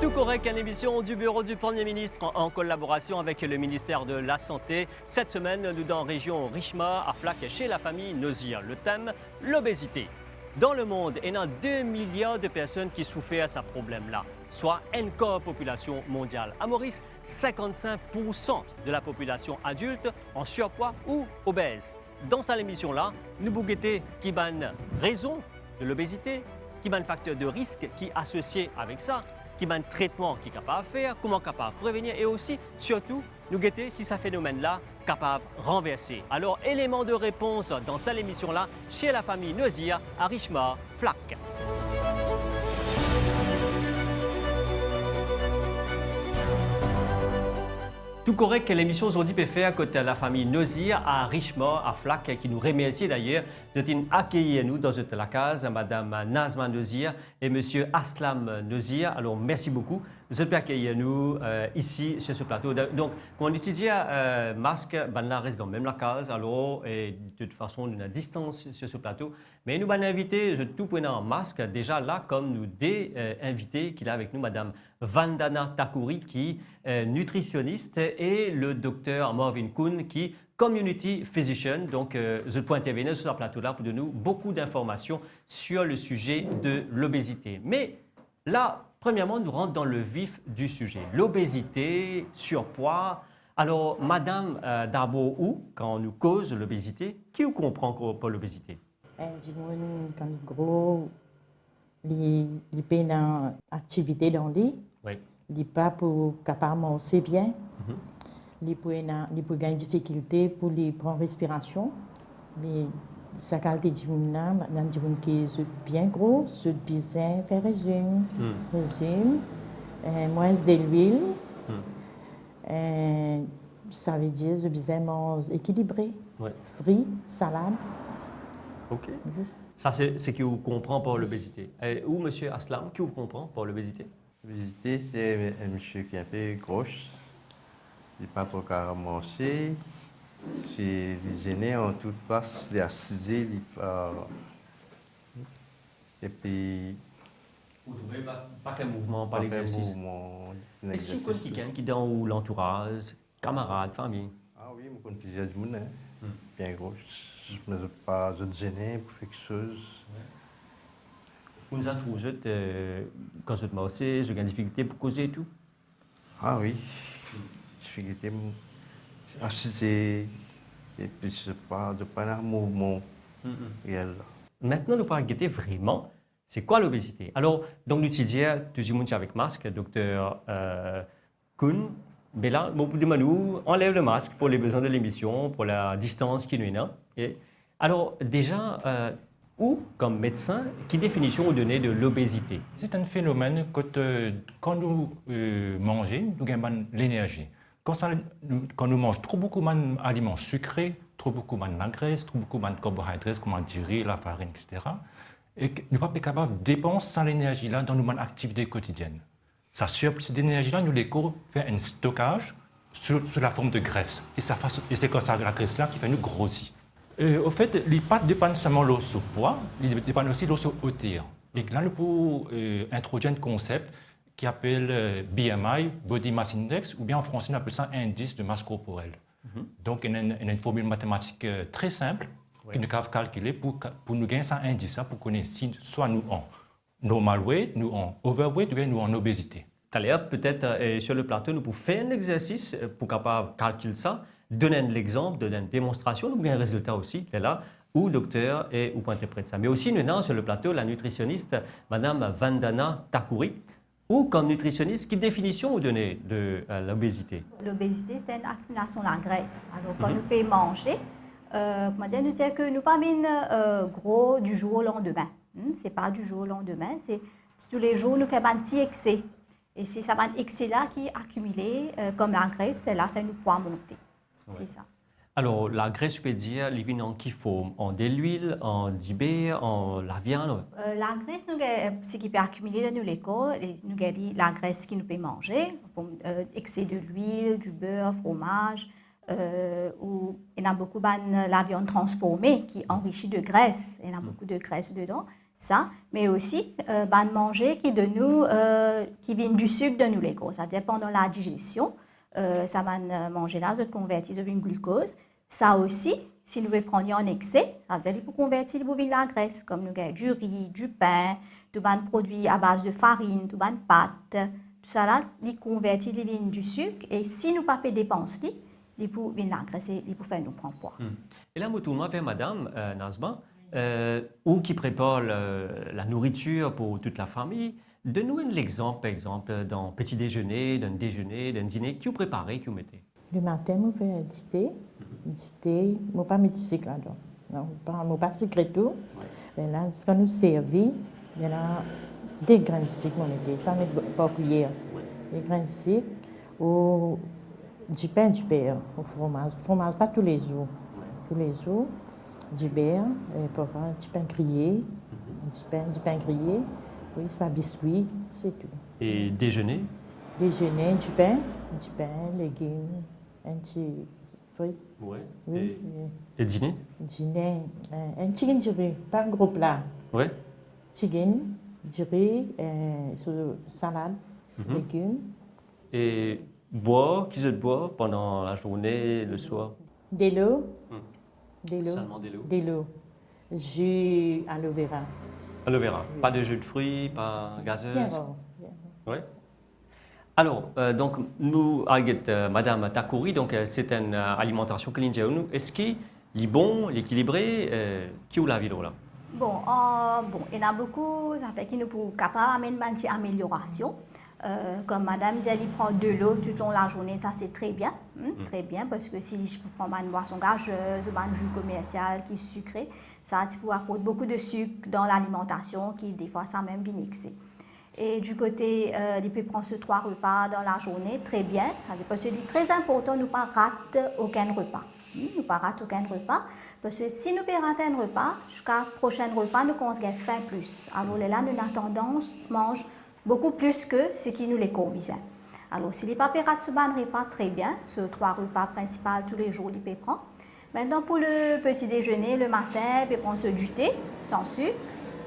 Tout correct, une émission du bureau du Premier ministre en collaboration avec le ministère de la Santé. Cette semaine, nous dans la région Richma, à Flac, chez la famille Nozir. Le thème, l'obésité. Dans le monde, il y a 2 milliards de personnes qui souffrent à ce problème-là, soit un quart de la population mondiale. À Maurice, 55% de la population adulte en surpoids ou obèse. Dans cette émission-là, nous vous guettons qui ban raison de l'obésité, qui ban facteur de risque qui est associé avec ça, qui ban traitement qui est capable de faire, comment capable de prévenir et aussi, surtout, nous guetter si ce phénomène-là capable de renverser. Alors, élément de réponse dans cette émission-là chez la famille Nozir à Richma, Flac. Tout correct que l'émission aujourd'hui peut faire côté la famille Nozir à Richma, à Flac, qui nous remercie d'ailleurs de accueillir nous dans la case, Madame Nazma Nozir et Monsieur Aslam Nozir. Alors merci beaucoup de accueillir nous ici sur ce plateau. Donc, quand on étudie masque, ben reste dans même la case, alors et de toute façon une distance sur ce plateau. Mais nous avons invité tout prenant en masque déjà là comme nous des invités qu'il a avec nous, Madame Vandana Takouri, qui est nutritionniste, et le docteur Marvin Kuhn, qui est community physician. Donc, je peux intervenir sur ce plateau-là pour donner beaucoup d'informations sur le sujet de l'obésité. Mais là, premièrement, nous rentrons dans le vif du sujet. L'obésité, surpoids. Alors, Madame d'abord, où, quand on nous cause l'obésité, qui vous comprend pas l'obésité? Du monde, quand gros, les peines activité dans les. Oui. Les pas pour capable manger bien. Les pour gagner difficulté pour les prendre respiration. Mais sa qualité du monde là, maintenant du monde qui est bien gros, c'est bien faire régime, moins de l'huile. Ça veut dire je bien manger équilibré, fruits, salade. OK. Ça, c'est ce qui vous comprend par l'obésité. Ou M. Aslam, qui vous comprend par l'obésité? L'obésité, c'est un monsieur qui est un peu gros. Il n'est pas trop qu'à manger. C'est les aînés en toute place, les assisés, et puis... Vous ne pouvez pas faire mouvement, pas l'exercice. Est-ce qu'il y a quelqu'un qui est dans l'entourage, camarades, famille? Ah oui, je connais plusieurs gens, bien gros. Je ne suis pas gêné pour faire quelque chose. Vous nous avez trouvé quand vous êtes marché, vous avez des difficultés pour causer et tout? Ah oui, difficulté assiser, et puis je ne pas un mouvement réel. Maintenant, nous parlons vraiment, c'est quoi l'obésité? Alors, donc, nous disons, tout le monde avec masque, docteur Kuhn. Mais là, on enlève le masque pour les besoins de l'émission, pour la distance qui nous est là. Alors, déjà, où, comme médecin, quelle définition vous donnez de l'obésité? C'est un phénomène que quand nous mangeons, nous gagnons l'énergie. Quand nous mangeons trop beaucoup d'aliments sucrés, trop beaucoup de graisse, trop beaucoup de carbohydrates, comme du riz, la farine, etc., et nous ne sommes pas capables de dépenser l'énergie là dans nos activités quotidiennes. Ça surplus d'énergie-là, nous les fait un stockage sous la forme de graisse. Et c'est comme ça la graisse-là qui fait nous grossir. Au fait, les pâtes dépendent seulement de leur poids, ils dépendent aussi de leur hauteur. Et là, nous pouvons introduire un concept qui appelle BMI, Body Mass Index, ou bien en français, on appelle ça indice de masse corporelle. Donc, il y a une formule mathématique très simple qui nous peut calculer pour nous gagner cet indice, pour connaître si soit nous en normal weight, nous en overweight ou bien nous en obésité. Tout à l'heure, peut-être sur le plateau, nous pouvons faire un exercice pour capable calculer ça, donner un exemple, donner une démonstration, nous avons un résultat aussi, là, où docteur et où interprète ça. Mais aussi, nous avons sur le plateau la nutritionniste, Madame Vandana Takouri, ou comme nutritionniste, quelle définition vous donnez de l'obésité? L'obésité, c'est une accumulation de la graisse. Alors, quand nous pouvons manger, nous disons que nous ne pas gros du jour au lendemain. Ce n'est pas du jour au lendemain, c'est tous les jours, nous faisons un petit excès. Et c'est ça, un excès-là qui est accumulé, comme la graisse, c'est là fait nous poids monter. C'est ça. Alors, la graisse, je peux dire, les vins qui font en de l'huile, en dibé, en la viande. La graisse, ce qui peut accumuler dans les corps, nous avons la graisse qui nous peut manger, excès de l'huile, du beurre, fromage, où il y a beaucoup de la viande transformée qui est enrichie de graisse. Il y a beaucoup de graisse dedans. Ça, mais aussi, manger qui de nous, qui vient du sucre de nous les gros. C'est-à-dire pendant la digestion, ça va manger là, ça convertit en glucose. Ça aussi, si nous prenons en excès, ça veut dire qu'il peut convertir le la graisse, comme nous avons du riz, du pain, tout les produits à base de farine, tout les pâtes, tout ça là, il convertit les lignes du sucre. Et si nous ne pas fait dépense, il peut venir la graisse, il peut faire nous prendre poids. Et là, je tourne vers Madame Nazma, ou qui prépare la nourriture pour toute la famille. Donne-nous un exemple, par exemple, d'un petit déjeuner, d'un dîner, que vous préparez, que vous mettez. Le matin, je fais du thé. Du thé, je ne pas mettre du sucre là-dedans. Non, je ne pas sucrer tout. Mais là, quand nous servons, il y a des grains de sucre, pas mettre pas cuillère. Des grains de sucre ou du pain du beurre au fromage. Fromage, pas tous les jours. Tous les jours, du beurre, parfois du pain grillé, du pain grillé. Oui, c'est pas biscuit, c'est tout. Et déjeuner? Déjeuner, du pain, légumes, un petit fruit. Ouais. Oui. Et dîner? Dîner, un chicken du riz, pas un gros plat. Oui. Chicken, du riz, salade, légumes. Et boire, qui se boit pendant la journée, le soir? De l'eau. Seulement de l'eau? De l'eau. Jus aloe vera. Aloe vera. Pas de jus de fruits, pas gazeuse? Bien rare. Oui. Alors, donc, nous, avec Madame Takouri, donc, c'est une alimentation que nous. Est-ce qu'il est bon, l'équilibré, qui ou la ville là? Bon, il y en a beaucoup, ça fait qu'il nous peut capable d'amener une petite amélioration. Comme Madame dit, elle prend de l'eau tout au long de la journée, ça c'est très bien, très bien, parce que si je prends une boisson gazeuse, un jus commercial qui est sucré, ça peut apporter beaucoup de sucre dans l'alimentation, qui des fois ça même vient excès. Et du côté, il peut prendre ce 3 repas dans la journée, très bien, parce que c'est très important, nous ne pas rater aucun repas. Nous ne pas rater aucun repas, parce que si nous ratons un repas, jusqu'à prochain repas, nous commençons à faim plus. Alors là, nous avons tendance à manger beaucoup plus que ce qui nous les convient. Alors, si les papiers ratent ce ban repas, très bien, ce 3 repas principaux tous les jours, ils peuvent prendre. Maintenant, pour le petit déjeuner, le matin, ils peuvent prendre du thé sans sucre,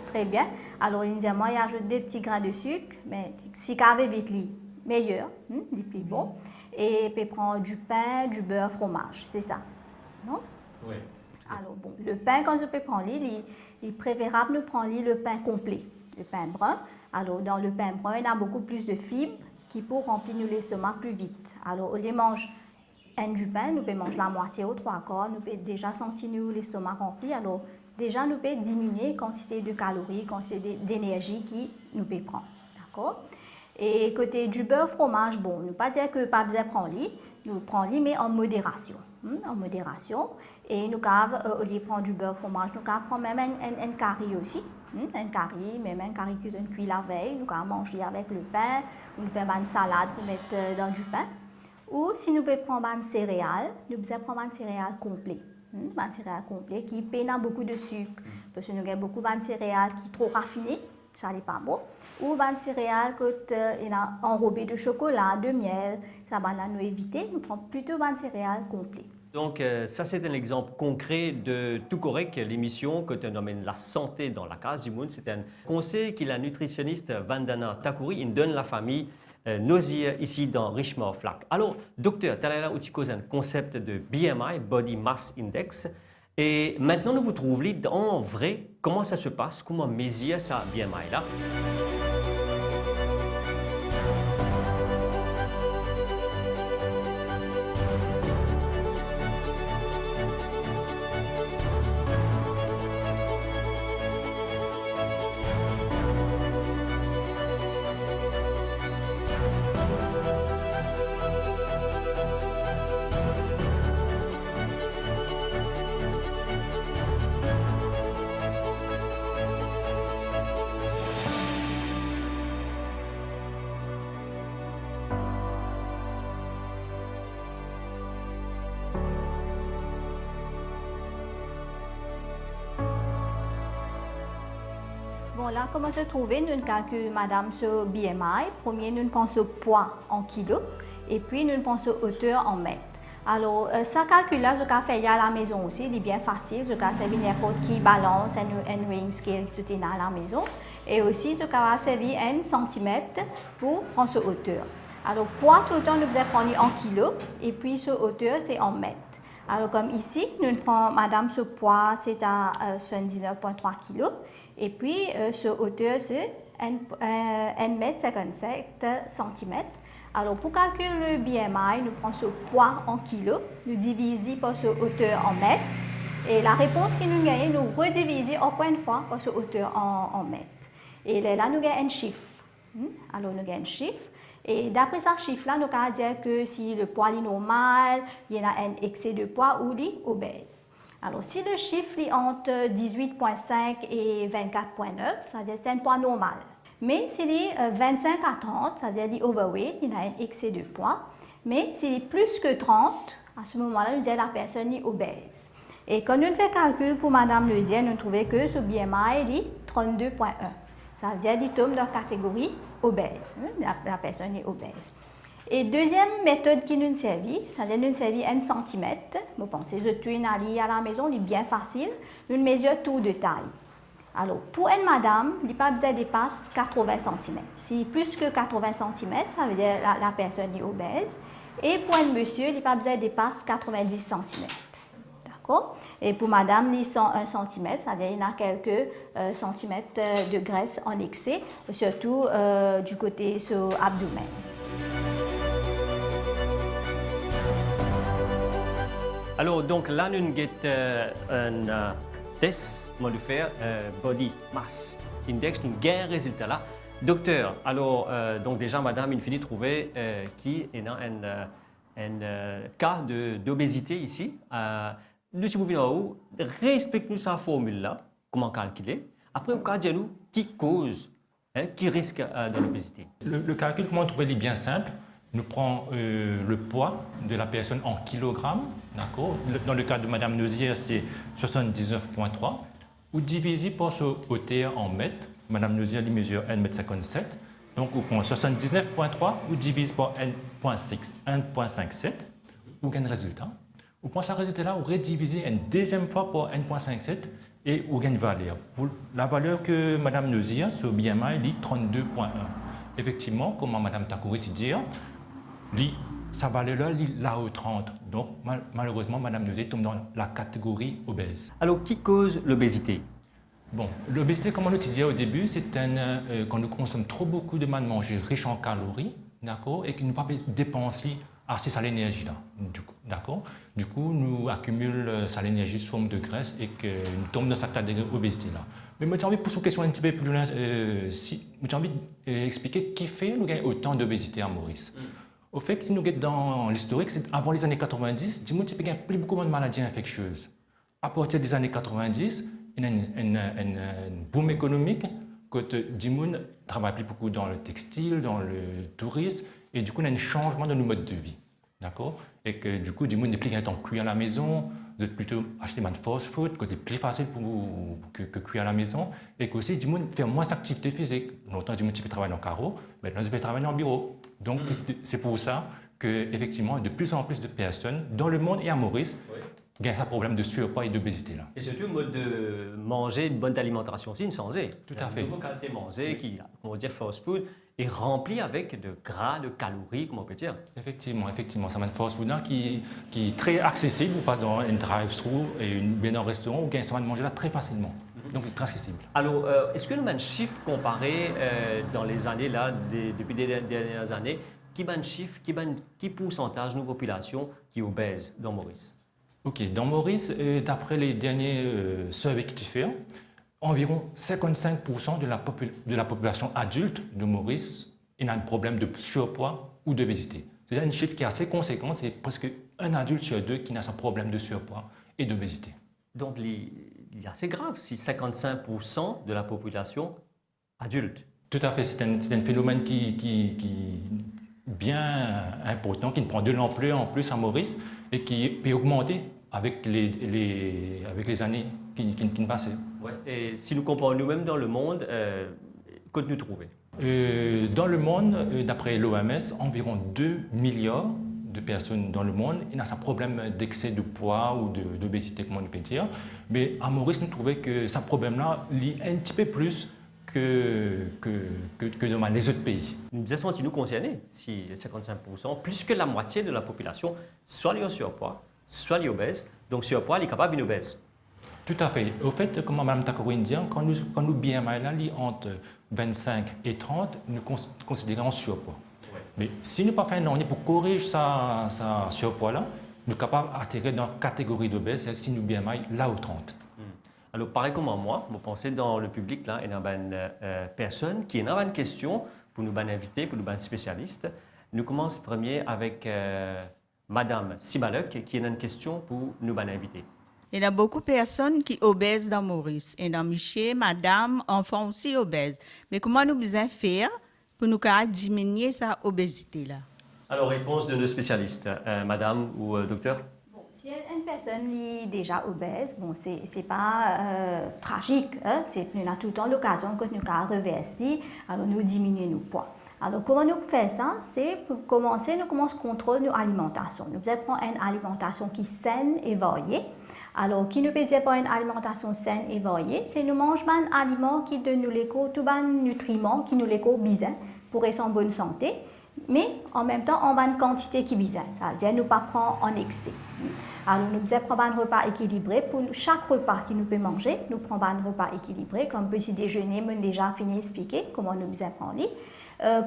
très bien. Alors, initialement, il ajoute 2 petits grains de sucre, mais si vous avez vite, meilleur, les plus bon. Et ils peuvent prendre du pain, du beurre, fromage, c'est ça, non? Oui. Alors, bon, le pain, quand je peux prendre, il est préférable de prendre le pain complet, le pain brun. Alors, dans le pain brun, il y a beaucoup plus de fibres qui peuvent remplir l'estomac plus vite. Alors, au lieu de manger du pain, nous pouvons manger la moitié ou 3/4, nous pouvons déjà sentir l'estomac rempli. Alors, déjà, nous pouvons diminuer la quantité de calories, la quantité d'énergie qui nous peut prendre. D'accord? Et côté du beurre, fromage, bon, ne pas dire que pas besoin de prendre nous prenons mais en modération. En modération. Et nous avons, au lieu de prendre du beurre, fromage, nous avons prendre même un curry aussi. Un curry, même un curry que nous cuit la veille, nous avons manger avec le pain, ou nous faisons une salade pour mettre dans du pain. Ou si nous pouvons prendre une céréale, nous pouvons prendre une céréale complète. Une céréale complète qui peine beaucoup de sucre. Parce que nous avons beaucoup de céréales qui sont trop raffinées, ça n'est pas bon. Ou une céréale qui est enrobée de chocolat, de miel, ça va nous éviter. Nous prenons plutôt une céréale complète. Donc, ça, c'est un exemple concret de Tout Correct, l'émission que tu nommes la santé dans la case du monde. C'est un conseil que la nutritionniste Vandana Takouri donne à la famille Nozier ici dans Richmond Flack. Alors, docteur, tu as là un concept de BMI, Body Mass Index. Et maintenant, nous vous trouvons en vrai comment ça se passe, comment mesurer ça BMI là. Bon, là, comment se trouver? Nous calculons, madame, ce BMI. Premier, nous pensons au poids en kilos et puis nous pensons hauteur en mètres. Alors, ça calcul-là, je peux faire à la maison aussi, il est bien facile. Je peux servir n'importe qui balance, un ring scale qui se tient à la maison. Et aussi, je peux servir 1 centimètre pour prendre sa hauteur. Alors, poids, tout le temps, nous devons prendre en kilos, et puis sa hauteur, c'est en mètres. Alors, comme ici, nous prenons, madame, ce poids, c'est à 79,3 kg, et puis sa hauteur, c'est 1,57 cm. Alors, pour calculer le BMI, nous prenons ce poids en kilos, nous divisons par sa hauteur en mètres, et la réponse que nous gagnons, nous redivisons encore une fois par sa hauteur en mètres. Et là, nous gagnons un chiffre. Alors, nous gagnons un chiffre. Et d'après ce chiffre-là, nous pouvons dire que si le poids est normal, il y a un excès de poids ou il est obèse. Alors, si le chiffre est entre 18,5 et 24,9, ça veut dire que c'est un poids normal. Mais s'il est 25 à 30, ça veut dire qu'il est overweight, il a un excès de poids. Mais s'il est plus que 30, à ce moment-là, nous disons que la personne est obèse. Et quand nous faisons le calcul pour Mme Neusier, nous trouvons que ce BMI est 32,1. Ça veut dire qu'il tombe dans la catégorie obèse. La personne est obèse. Et deuxième méthode qui nous servit, ça veut dire nous servir 1 cm. Vous pensez, je tue une allie à la maison, il est bien facile. Nous mesurons tout de taille. Alors, pour une madame, il n'est pas besoin de dépasser 80 cm. Si plus que 80 cm, ça veut dire que la personne est obèse. Et pour un monsieur, il n'est pas besoin de dépasser 90 cm. D'accord? Et pour madame, il 101 cm, c'est-à-dire qu'il y a quelques centimètres de graisse en excès, surtout du côté sur l'abdomen. Alors, donc là, nous avons un test, comment le faire, body mass index, nous avons un résultat là. Docteur, alors, donc déjà, madame, il finit de trouver qui est dans un cas d'obésité ici. Nous, si vous venez en haut, réexplique-nous sa formule-là, comment calculer. Après, on va dire nous qui cause, qui risque de l'obésité. Le calcul, comment trouver, est bien simple. Nous prenons le poids de la personne en kilogrammes, d'accord. Dans le cas de Mme Neusier, c'est 79,3. Ou divisé par sa hauteur en mètres. Mme Neusier, elle mesure 1,57 m. Donc, on prend 79,3 ou divise par 1,57. Ou gagne le résultat. Vous prenez ce résultat-là, vous redivisez une deuxième fois par 1,57 et vous gagnez une valeur. Pour la valeur que Mme Neusier, sur BMI, il est 32,1. Effectivement, comme Mme Takouri dit, sa valeur-là, il est là au 30. Donc, malheureusement, Mme Neusier tombe dans la catégorie obèse. Alors, qui cause l'obésité? Bon, l'obésité, comme on le disait au début, c'est quand nous consommons trop beaucoup de manger riche en calories, d'accord, et que nous ne pouvons pas dépenser assez ça l'énergie là, d'accord. Du coup, nous accumulons ça l'énergie sous forme de graisse et que nous tombons dans cette catégorie obésité là. Mais moi, j'ai envie de poser une question un petit peu plus loin. J'ai envie d'expliquer qui fait nous gagnons autant d'obésité à Maurice. Au fait, que si nous sommes dans l'historique, c'est avant les années 90, du monde il y a plus beaucoup de maladies infectieuses. À partir des années 90, il y a un boom économique que du monde travaille plus beaucoup dans le textile, dans le tourisme. Et du coup, on a un changement dans nos modes de vie. D'accord? Et que du coup, du monde n'est plus en cuire à la maison, vous êtes plutôt acheter de fast food, que c'est plus facile pour vous que cuire à la maison. Et qu'aussi, du monde fait moins d'activité physique. Longtemps, du monde peut travailler dans le carreau, maintenant, tu peux travailler dans le bureau. Donc, c'est pour ça qu'effectivement, de plus en plus de personnes dans le monde et à Maurice, gagnent un problème de surpoids et d'obésité là. Et surtout, le mode de manger une bonne alimentation aussi, une santé. Tout à fait. Une nouveau qualité de manger qui, on va dire, fast food, est rempli avec de gras, de calories, comme on peut dire. Effectivement, c'est un fast food qui est très accessible. Vous passez dans un drive-thru et bien dans un restaurant, vous gagnez ça de manger là très facilement. Donc, c'est très accessible. Alors, est-ce que nous avons un chiffre comparé dans les années là, depuis les dernières années, qui a un chiffre, qui pourcentage de nos populations qui est obèse dans Maurice? Ok, dans Maurice, d'après les derniers surveys qui fait, environ 55% de la population adulte de Maurice a un problème de surpoids ou d'obésité. C'est-à-dire un chiffre qui est assez conséquent, c'est presque un adulte sur deux qui a un problème de surpoids et d'obésité. Donc, il est assez grave si 55% de la population adulte. Tout à fait, c'est un phénomène qui est bien important, qui prend de l'ampleur en plus à Maurice et qui peut augmenter avec les années qui passent. Ouais. Et si nous comparons nous-mêmes dans le monde, qu'est-ce que nous trouvons? Dans le monde, d'après l'OMS, environ 2 milliards de personnes dans le monde, il y a un problème d'excès de poids ou d'obésité, comme on peut dire. Mais à Maurice, nous trouvons que ce problème-là lie un petit peu plus que dans les autres pays. Nous avons senti nous concernés, si 55%, plus que la moitié de la population, soit les au surpoids, soit les obèses. Donc surpoids, il est capable d'une obèse. Tout à fait. Au fait, comme Mme Takorin dit, quand nous BMI là, entre 25 et 30, nous considérons surpoids. Ouais. Mais si nous pas fait un an pour corriger ça surpoids-là, nous sommes capables d'atterrir dans la catégorie d'obèse si nous BMI là ou 30. Alors, pareil comme moi, vous pensez dans le public, là, il y a une personne qui a une question pour nous inviter, pour nous spécialistes. Nous commençons premier avec Madame Sibalek, qui a une question pour nous inviter. Il y a beaucoup de personnes qui sont obèses dans Maurice. Et dans Michel, madame, enfants aussi obèses. Mais comment nous devons faire pour nous diminuer cette obésité-là? Alors, réponse de nos spécialistes, madame ou docteur? Bon, si une personne est déjà obèse, bon, ce n'est pas tragique. Hein? Nous avons tout le temps l'occasion que nous reverser, alors nous diminuer nos poids. Alors, comment nous faisons ça? C'est pour commencer, nous commençons à contrôler notre alimentation. Nous devons prendre une alimentation qui est saine et variée. Alors, qui ne peut dire pas une alimentation saine et variée, c'est nous mangeons un aliment qui donne nous les tous les nutriments qui nous les besoin pour être en bonne santé, mais en même temps en bonne quantité qui besoin. Ça veut dire nous pas prendre en excès. Alors, nous devons prendre un repas équilibré. Pour chaque repas que nous pouvons manger, nous prenons un repas équilibré. Comme petit déjeuner, nous avons déjà fini d'expliquer comment nous devons prendre.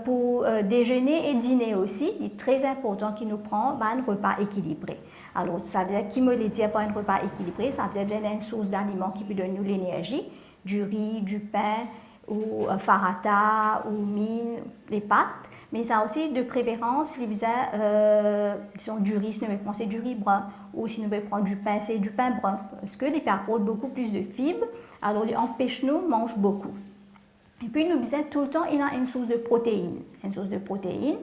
Pour déjeuner et dîner aussi, il est très important qu'il nous prenne un repas équilibré. Alors, ça veut dire qu'il me le dit pas un repas équilibré, ça veut dire une source d'aliments qui peut donner nous l'énergie, du riz, du pain, ou farata, ou mine, les pâtes. Mais ça a aussi de préférence, les disons du riz, si nous voulons prendre du riz brun, ou si nous voulons prendre du pain, c'est du pain brun. Parce que les pains apportent beaucoup plus de fibres, alors ils empêchent nous de manger beaucoup. Et puis, nous disons tout le temps, il y a une source de protéines. Une source de protéines,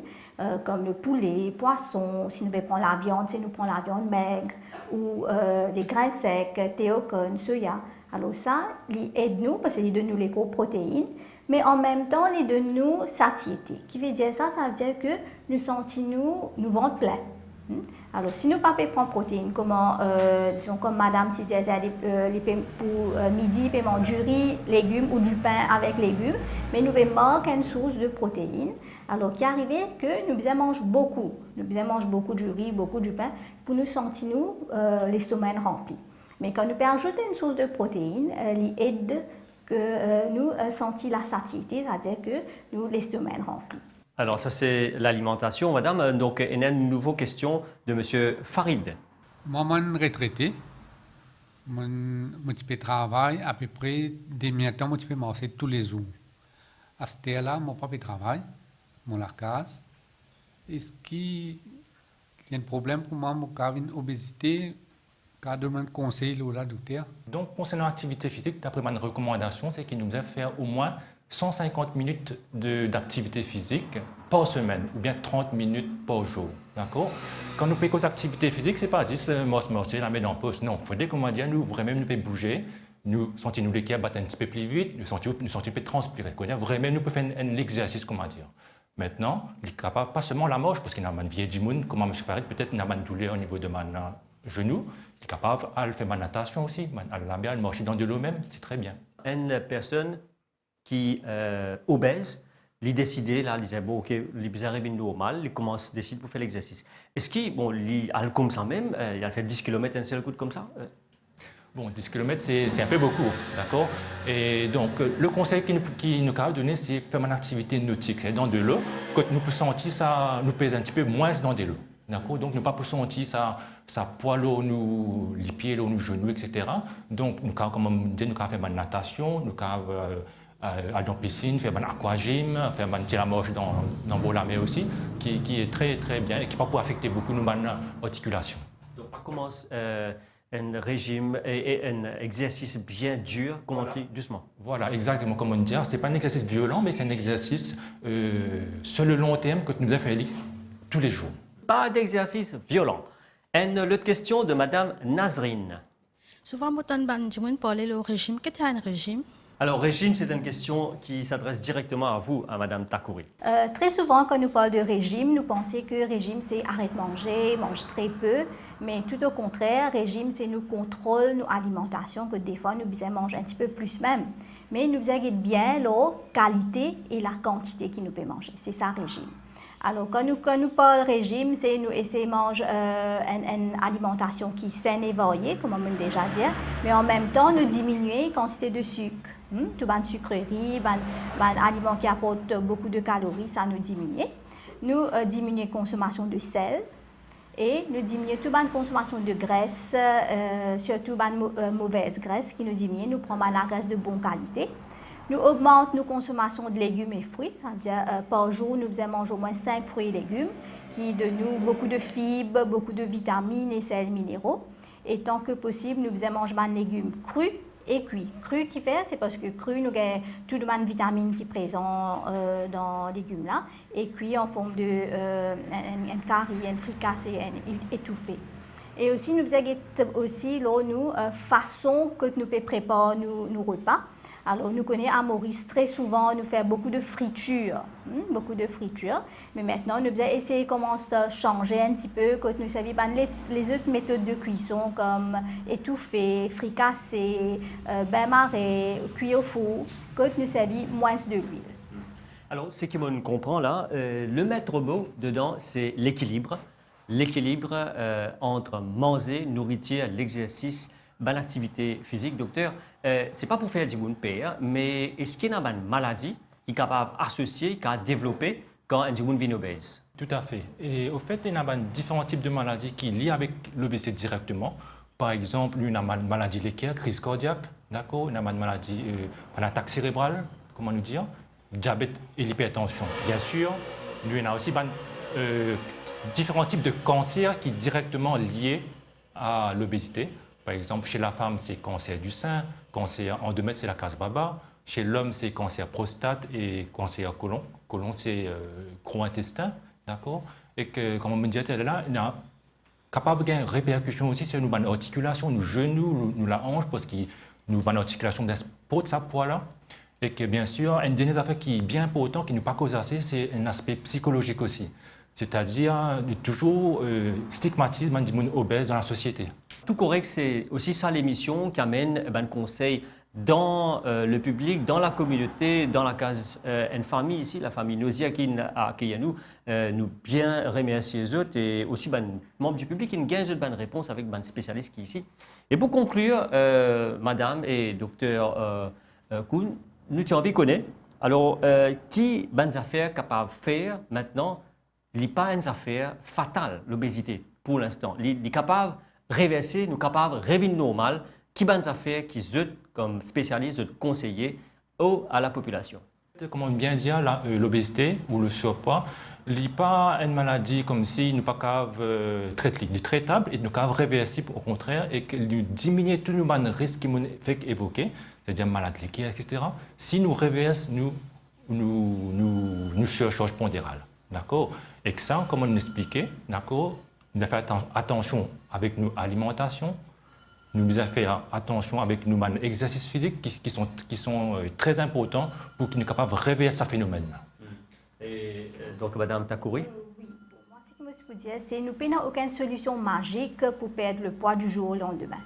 comme le poulet, le poisson. Si nous voulons prendre la viande, c'est nous prendre la viande maigre, ou les grains secs, théocone, soya. Alors ça, il aide nous, parce qu'il donne nous les gros protéines, mais en même temps, il donne nous satiété. Qui veut dire ça? Ça veut dire que nous sentons nous ventre plein. Alors, si nous ne pouvons pas prendre protéines, disons comme Madame disait, pour midi, nous pouvons du riz, légumes ou du pain avec légumes, mais nous manquons une source de protéines. Alors, qui arrive que nous devons manger beaucoup. Nous devons manger beaucoup du riz, beaucoup du pain, pour nous sentir l'estomac rempli. Mais quand nous pouvons ajouter une source de protéines, elle aide que nous sentir la satiété, c'est-à-dire que nous l'estomac rempli. Alors, ça, c'est l'alimentation, madame. Donc, il y a une nouvelle question de M. Farid. Moi, je suis retraité. Je travaille à peu près demi-temps, je peux marcher tous les jours. À ce temps-là, mon papa travaille, mon larcase. Est-ce qu'il y a un problème pour moi, j'ai une obésité? Quel demande conseil là, docteur? Donc, concernant l'activité physique, d'après ma recommandation, c'est qu'il nous devait faire au moins 150 minutes d'activité physique par semaine, ou bien 30 minutes par jour. D'accord? Quand nous payons activités physiques, ce n'est pas juste morcer, la mettre en pause. Non, il faudrait, comment dire, nous vraiment nous bouger, nous sentir nous les cœurs battre un petit peu plus vite, nous sentir un peu transpirer. Vraiment, nous pouvons faire un exercice, comment dire. Maintenant, il est capable, pas seulement la marche, parce qu'il y a une vieille du monde, comme M. Farid, peut-être une douleur au niveau de mon genou, il est capable de faire ma natation aussi, à marcher dans de l'eau même, c'est très bien. Une personne qui obèse, il décide, là, il disait, bon, ok, il est bien normal, il commence à décider pour faire l'exercice. Est-ce qu'il, bon, il a comme ça même, il a fait 10 km un seul coup comme ça? Bon, 10 km, c'est un peu beaucoup, d'accord? Et donc, le conseil qu'il nous a donné, c'est faire une activité nautique, c'est dans de l'eau, quand nous pouvons sentir ça, nous pèse un petit peu moins dans de l'eau, d'accord? Donc, nous ne pouvons pas sentir ça poil au nous, les pieds, nos genoux, etc. Donc, nous avons, comme on dit, nous avons fait une natation, nous avons aller dans la piscine, faire un aquagym, faire une petite marche dans la mer aussi, qui est très très bien et qui va pouvoir affecter beaucoup nos articulations. Donc, on commence un régime et un exercice bien dur, commencer doucement. Voilà, exactement comme on dit. Ce n'est pas un exercice violent, mais c'est un exercice sur le long terme que nous devons faire tous les jours. Pas d'exercice violent. Une autre question de Madame Nazrine. Souvent, on parle du régime. Qu'est-ce qu'un régime? Alors, régime, c'est une question qui s'adresse directement à vous, à Madame Takouri. Très souvent, quand nous parlons de régime, nous pensons que régime, c'est arrête de manger, mange très peu. Mais tout au contraire, régime, c'est nous contrôle nos alimentations, que des fois, nous besoin manger un petit peu plus même. Mais nous besoin bien la qualité et la quantité qui nous peut manger. C'est ça, régime. Alors, quand nous parlons régime, c'est nous essayer de manger une alimentation qui est saine et variée, comme on m'a déjà dit, mais en même temps, nous diminuer la quantité de sucre. Tout les sucreries, les aliments qui apportent beaucoup de calories, ça nous diminue. Nous diminuer la consommation de sel et nous diminuer toute la consommation de graisse, surtout la mauvaise graisse qui nous diminue. Nous prenons la graisse de bonne qualité. Nous augmentons nos consommations de légumes et fruits, c'est-à-dire par jour, nous faisons manger au moins 5 fruits et légumes qui donnent nous beaucoup de fibres, beaucoup de vitamines et sels minéraux. Et tant que possible, nous faisons manger des légumes crus et cuits. Cru qui fait, c'est parce que cru, nous avons toutes les vitamines qui sont présentes dans les légumes là, et cuit en forme de un curry, un fricassé, un étouffé. Et aussi, nous avons aussi façon que nous préparons nos repas. Alors, nous connaissons à Maurice très souvent, nous faisons beaucoup de fritures, mais maintenant, nous allons essayer de commencer à changer un petit peu, quand nous savons les autres méthodes de cuisson comme étouffé, fricassé, bain marais, cuit au four, quand nous savons moins de l'huile. Alors, ce qu'on comprend là, le maître mot dedans, c'est l'équilibre. L'équilibre entre manger, nourriture, l'exercice, bonne activité physique. Docteur, ce n'est pas pour faire du bon père, mais est-ce qu'il y a une maladie qui est capable d'associer, qui a développé quand un monde vient obèse? Tout à fait. Et au fait, il y a différents types de maladies qui lient avec l'obésité directement. Par exemple, il y a une maladie laitière, crise cardiaque, d'accord? Il y a une maladie, une attaque cérébrale, comment nous dire, diabète et l'hypertension. Bien sûr, il y a aussi différents types de cancers qui sont directement liés à l'obésité. Par exemple, chez la femme, c'est cancer du sein, cancer endomètre, c'est la case baba. Chez l'homme, c'est cancer prostate et cancer côlon. Côlon, c'est gros intestin, d'accord? Et que, comme on me disait là, il y a capable de répercussion aussi sur nos articulations, nos genoux, nous la hanche, parce que nous avons articulation de sa poids là. Et que bien sûr, une dernière affaire qui est bien importante, qui nous pas cause assez, c'est un aspect psychologique aussi. C'est-à-dire toujours stigmatisme des gens obèses dans la société. Tout correct, c'est aussi ça l'émission qui amène un conseil dans le public, dans la communauté, dans la case une famille ici, la famille Nosia qui a accueilli nous bien remercier les autres et aussi les membres du public qui nous gagnent une réponse avec les spécialistes qui sont ici. Et pour conclure, madame et docteur Kuhn, nous avons envie de connaître, alors qui bonnes affaires capables de faire maintenant, il n'est pas une affaire fatale, l'obésité, pour l'instant. Il est capable de réverser, nous capable de revenir normal, qui bonnes affaires qui sont comme spécialistes, de conseiller à la population. Comment bien dire, l'obésité ou le surpoids n'est pas une maladie comme si nous pas capable traiter, il est traitable et nous capable réversible au contraire et que nous diminuer tous nos risques qui m'ont fait évoquer, c'est-à-dire maladie laitière, etc. Si nous réversons nous surcharge pondérale, d'accord? Et que ça, comme on l'expliquait, d'accord, nous avons fait attention avec nos alimentations, nous avons fait attention avec nos exercices physiques qui sont très importants pour qu'ils soient capables de réveiller ce phénomène. Et donc, Madame Takouri? Oui, pour moi, ce que je peux dire, c'est que nous n'avons aucune solution magique pour perdre le poids du jour au lendemain.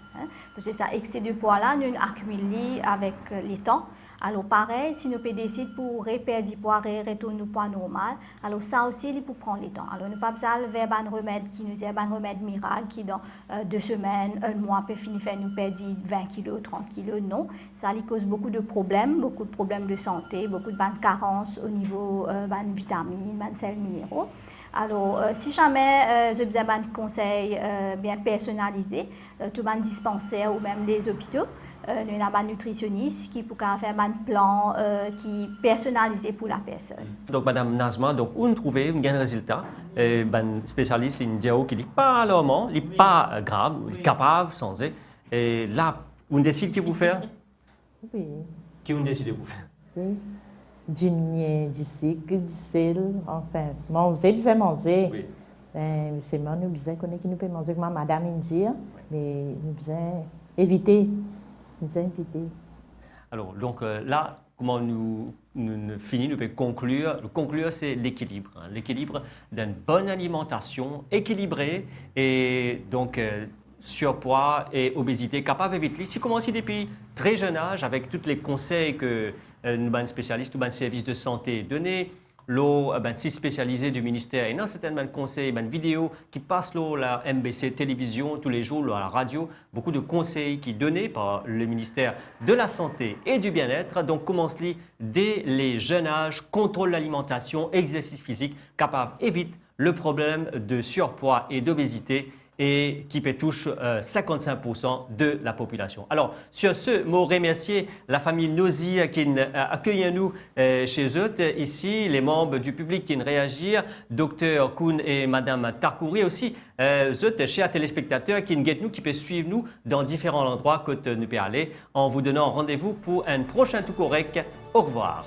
Parce que ça excès de poids-là, nous accumulons avec le temps. Alors pareil, si nous décidons pour perdre du poids et retourner au poids normal, alors ça aussi, il faut prendre le temps. Alors nous pas besoin de faire un remède qui nous est un remède miracle qui dans 2 semaines, 1 mois peut finir faire nous perdre 20 kg, 30 kg. Non, ça lui cause beaucoup de problèmes de santé, beaucoup de carences au niveau de vitamines, de sels minéraux. Alors, si jamais j'ai besoin d'un conseil bien personnalisé, tout le dispensaire ou même les hôpitaux, nous avons un nutritionniste qui peut faire un plan qui est personnalisé pour la personne. Donc, Madame Nazma, donc, on trouve un gain de résultat. Un spécialiste, il dit qu'il n'est pas alarmant, il n'est pas grave, il est capable, sans et là, on décide qui vous faire? Oui. Qui on décide de vous faire? Oui. Diminuer du sucre, du sel, enfin, manger, bien manger. Oui. C'est moi, nous besoin connaître qui nous peut manger, comme madame dit, mais nous besoin éviter. Nous inviter. Alors, donc là, comment nous finissons, nous pouvons conclure. Conclure, c'est l'équilibre. L'équilibre d'une bonne alimentation équilibrée et donc surpoids et obésité capable d'éviter. Si commencer depuis très jeune âge avec tous les conseils que nos spécialistes ou nos services de santé donnent, l'eau si spécialisé du ministère et non certainement conseils, vidéos qui passent la MBC télévision tous les jours, à la radio, beaucoup de conseils qui donnés par le ministère de la Santé et du Bien-être. Donc commence-les dès les jeunes âges, contrôle l'alimentation, exercice physique, capable évite le problème de surpoids et d'obésité et qui touche 55% de la population. Alors, sur ce, je remercie la famille Nosy qui accueille nous chez eux. Ici, les membres du public qui réagissent, Dr Kuhn et Madame Tarkouri, aussi, chers téléspectateurs qui nous, qui peuvent suivre nous dans différents endroits que nous pouvons aller, en vous donnant rendez-vous pour un prochain Tout Correct. Au revoir.